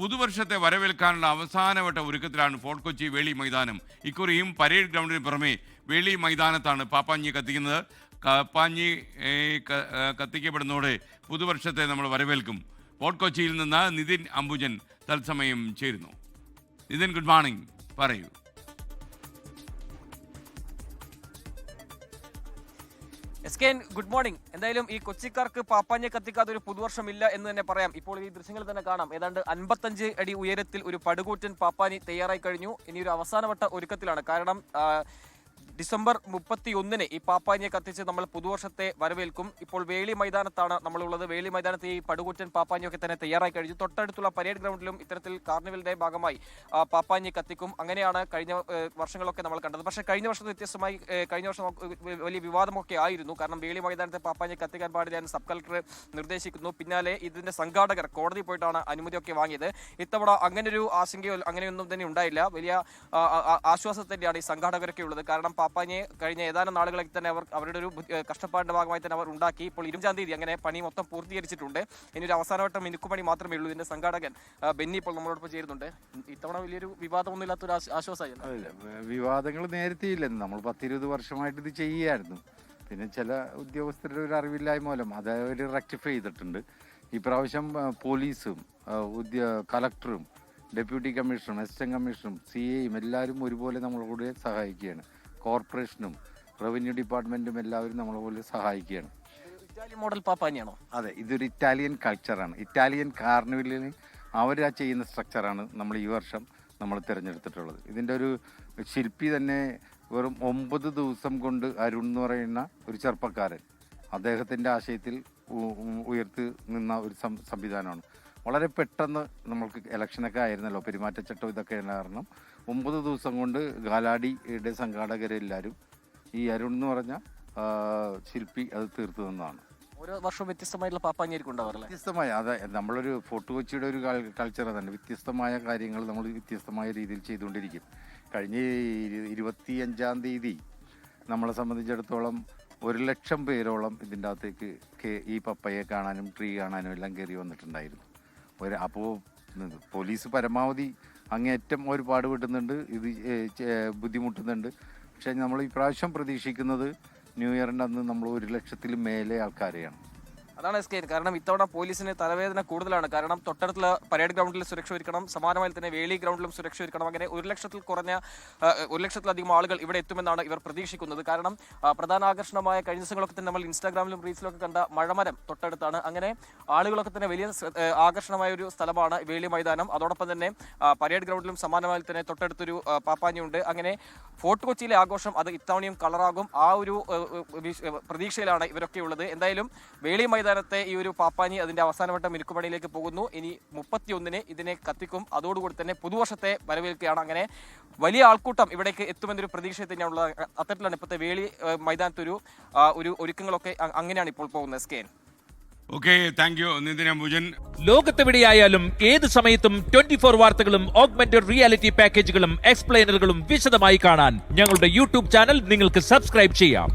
പുതുവർഷത്തെ വരവേൽക്കാനുള്ള അവസാനവട്ട ഒരുക്കത്തിലാണ് ഫോർട്ട് കൊച്ചി വേളി മൈതാനം. ഇക്കുറിയും പരേഡ് ഗ്രൗണ്ടിന് പുറമെ വേളി മൈതാനത്താണ് പാപ്പാഞ്ഞി കത്തിക്കുന്നത്. പാപ്പാഞ്ഞി കത്തിക്കപ്പെടുന്നതോടെ പുതുവർഷത്തെ നമ്മൾ വരവേൽക്കും. ഫോർട്ട് കൊച്ചിയിൽ നിന്ന് നിതിൻ അംബുജൻ തത്സമയം ചേരുന്നു. നിതിൻ, ഗുഡ് മോർണിംഗ്, പറയൂ. Good morning. എന്തായാലും ഈ കൊച്ചിക്കാർക്ക് പാപ്പാഞ്ഞെ കത്തിക്കാത്ത ഒരു പുതുവർഷമില്ല എന്ന് തന്നെ പറയാം. ഇപ്പോൾ ഈ ദൃശ്യങ്ങൾ തന്നെ കാണാം. ഏതാണ്ട് 55 അടി ഉയരത്തിൽ ഒരു പടുകൂറ്റൻ പാപ്പാനി തയ്യാറായി കഴിഞ്ഞു. ഇനി ഒരു അവസാനവട്ട ഒരുക്കത്തിലാണ്. കാരണം ഡിസംബർ 31 ഈ പാപ്പാനിയെ കത്തിച്ച് നമ്മൾ പുതുവർഷത്തെ വരവേൽക്കും. ഇപ്പോൾ വേളി മൈതാനത്താണ് നമ്മളുള്ളത്. വേളി മൈതാനത്ത് ഈ പടുകൂറ്റൻ പാപ്പാനിയൊക്കെ തന്നെ തയ്യാറായി കഴിഞ്ഞു. തൊട്ടടുത്തുള്ള പരേഡ് ഗ്രൗണ്ടിലും ഇത്തരത്തിൽ കാർണിവലിന്റെ ഭാഗമായി പാപ്പാനി കത്തിക്കും. അങ്ങനെയാണ് കഴിഞ്ഞ വർഷങ്ങളൊക്കെ നമ്മൾ കണ്ടത്. പക്ഷേ കഴിഞ്ഞ വർഷത്തെ വ്യത്യസ്തമായി കഴിഞ്ഞ വർഷം വലിയ വിവാദമൊക്കെ ആയിരുന്നു. കാരണം വേളി മൈതാനത്തെ പാപ്പാനി കത്തിക്കാൻ പാടില്ല എന്ന് സബ് കളക്ടർ നിർദ്ദേശിക്കുന്നു. പിന്നാലെ ഇതിന്റെ സംഘാടകർ കോടതി പോയിട്ടാണ് അനുമതിയൊക്കെ വാങ്ങിയത്. ഇത്തവണ അങ്ങനൊരു ആശങ്കയോ അങ്ങനെയൊന്നും തന്നെ ഉണ്ടായില്ല. വലിയ ആശ്വാസത്തിന്റെയാണ് ഈ സംഘാടകരൊക്കെ ഉള്ളത്. കാരണം പാപ്പാനിയെ കഴിഞ്ഞ ഏതാനും നാളുകളിൽ തന്നെ അവരുടെ ഒരു കഷ്ടപ്പാടിന്റെ ഭാഗമായി തന്നെ അവർ ഉണ്ടാക്കി. ഇപ്പോൾ 20-ാം തീയതി അങ്ങനെ പണി മൊത്തം പൂർത്തീകരിച്ചിട്ടുണ്ട്. ഇനി ഒരു അവസാനവട്ടം മിനുക്കുപണി മാത്രമേ ഉള്ളൂ. ഇതിന്റെ സംഘാടകൻ ബെന്നി ഇപ്പോൾ നമ്മളോടൊപ്പം ചേരുന്നുണ്ട്. ഇത്തവണ വലിയൊരു വിവാദമൊന്നും ഇല്ലാത്തൊരു ആശ്വാസമായി. വിവാദങ്ങൾ നേരത്തെ ഇല്ലെന്ന് നമ്മൾ 10-20 വർഷമായിട്ട് ഇത് ചെയ്യുകയായിരുന്നു. പിന്നെ ചില ഉദ്യോഗസ്ഥരുടെ ഒരു അറിവില്ലായ്മ മൂലം അത് അവർ റെക്ടിഫൈ ചെയ്തിട്ടുണ്ട്. ഈ പ്രാവശ്യം പോലീസും കളക്ടറും ഡെപ്യൂട്ടി കമ്മീഷണറും അസിസ്റ്റന്റ് കമ്മീഷണറും CAയും എല്ലാവരും ഒരുപോലെ നമ്മളോട് സഹായിക്കുകയാണ്. കോർപ്പറേഷനും റവന്യൂ ഡിപ്പാർട്ട്മെന്റും എല്ലാവരും നമ്മളെ സഹായിക്കുകയാണ്. ഇറ്റാലിയൻ മോഡൽ പാപ്പാനിയാണോ? അതെ, ഇതൊരു ഇറ്റാലിയൻ കൾച്ചറാണ്. ഇറ്റാലിയൻ കാർണിവലിൽ അവർ ചെയ്യുന്ന സ്ട്രക്ചറാണ് നമ്മൾ ഈ വർഷം നമ്മൾ തിരഞ്ഞെടുത്തിട്ടുള്ളത്. ഇതിൻ്റെ ഒരു ശില്പി തന്നെ വെറും 9 ദിവസം കൊണ്ട് അരുൺ എന്ന് പറയുന്ന ഒരു ചെറുപ്പക്കാരൻ അദ്ദേഹത്തിൻ്റെ ആശയത്തിൽ ഉയർത്തി നിന്ന ഒരു സംവിധാനമാണ്. വളരെ പെട്ടെന്ന് നമ്മൾക്ക് ഇലക്ഷനൊക്കെ ആയിരുന്നല്ലോ, പെരുമാറ്റച്ചട്ടം ഇതൊക്കെ കാരണം 9 ദിവസം കൊണ്ട് ഗാലാഡിയുടെ സംഘാടകരെല്ലാവരും ഈ അരുൺ എന്ന് പറഞ്ഞ ശില്പി അത് തീർത്തു തന്നതാണ്. ഓരോ വർഷവും വ്യത്യസ്തമായിട്ടുള്ള പാപ്പാനിയായിരിക്കും ഉണ്ടാവാറില്ല. വ്യത്യസ്തമായ അതെ, നമ്മളൊരു ഫോർട്ട് കൊച്ചിയുടെ ഒരു കൾച്ചർ തന്നെ വ്യത്യസ്തമായ കാര്യങ്ങൾ നമ്മൾ വ്യത്യസ്തമായ രീതിയിൽ ചെയ്തുകൊണ്ടിരിക്കും. കഴിഞ്ഞ 25-ാം തീയതി നമ്മളെ സംബന്ധിച്ചിടത്തോളം 1,00,000 പേരോളം ഇതിൻ്റെ അകത്തേക്ക് ഈ പപ്പയെ കാണാനും ട്രീ കാണാനും എല്ലാം കയറി വന്നിട്ടുണ്ടായിരുന്നു. അപ്പോൾ പോലീസ് പരമാവധി അങ്ങേയറ്റം ഒരു പാടുപെട്ടുന്നുണ്ട്, ഇത് ബുദ്ധിമുട്ടുന്നുണ്ട്. പക്ഷേ നമ്മൾ ഈ പ്രാവശ്യം പ്രതീക്ഷിക്കുന്നത് ന്യൂ ഇയറിൻ്റെ അന്ന് നമ്മൾ 1,00,000-ൽ മേലെ ആൾക്കാരെയാണ്. അതാണ് കാരണം ഇത്തവണ പോലീസിന് തലവേദന കൂടുതലാണ്. കാരണം തൊട്ടടുത്തുള്ള പരേഡ് ഗ്രൗണ്ടിൽ സുരക്ഷ ഒരുക്കണം, സമാനമായി തന്നെ വേളി ഗ്രൗണ്ടിലും സുരക്ഷ ഒരുക്കണം. അങ്ങനെ 1,00,000-ലധികം ആളുകൾ ഇവിടെ എത്തുമെന്നാണ് ഇവർ പ്രതീക്ഷിക്കുന്നത്. കാരണം പ്രധാന ആകർഷണമായ കഴിഞ്ഞ ദിവസങ്ങളൊക്കെ തന്നെ നമ്മൾ ഇൻസ്റ്റാഗ്രാമിലും റീൽസിലൊക്കെ കണ്ട മഴമരം തൊട്ടടുത്താണ്. അങ്ങനെ ആളുകളൊക്കെ തന്നെ വലിയ ആകർഷണമായ ഒരു സ്ഥലമാണ് വേളി മൈതാനം. അതോടൊപ്പം തന്നെ പരേഡ് ഗ്രൗണ്ടിലും സമാനമായി തന്നെ തൊട്ടടുത്തൊരു പാപ്പാനിയുണ്ട്. അങ്ങനെ ഫോർട്ട് കൊച്ചിയിലെ ആഘോഷം അത് ഇത്തവണയും കളറാകും. ആ ഒരു പ്രതീക്ഷയിലാണ് ഇവരൊക്കെ ഉള്ളത്. എന്തായാലും വേളി മൈതാനത്തെ ഈ ഒരു പാപ്പാനി അതിന്റെ അവസാനവട്ട മിനുക്കുപണിയിലേക്ക് പോകുന്നു. ഇനി 31-ന് ഇതിനെ കത്തിക്കും. അതോടുകൂടി തന്നെ പുതുവർഷത്തെ വരവേൽക്കുകയാണ്. അങ്ങനെ വലിയ ആൾക്കൂട്ടം ഇവിടേക്ക് എത്തുമെന്നൊരു പ്രതീക്ഷ തന്നെയാണുള്ളത്. അത്തരത്തിലാണ് ഇപ്പോഴത്തെ വേളി മൈതാനത്തൊരു ഒരുക്കങ്ങളൊക്കെ അങ്ങനെയാണ് ഇപ്പോൾ പോകുന്നത്. ലോകത്തെവിടെയായാലും ഏത് സമയത്തും 24 വാർത്തകളും ഓഗ്മെന്റഡ് റിയാലിറ്റി പാക്കേജുകളും എക്സ്പ്ലെയിനറുകളും വിശദമായി കാണാൻ ഞങ്ങളുടെ YouTube ചാനൽ നിങ്ങൾക്ക് സബ്സ്ക്രൈബ് ചെയ്യാം.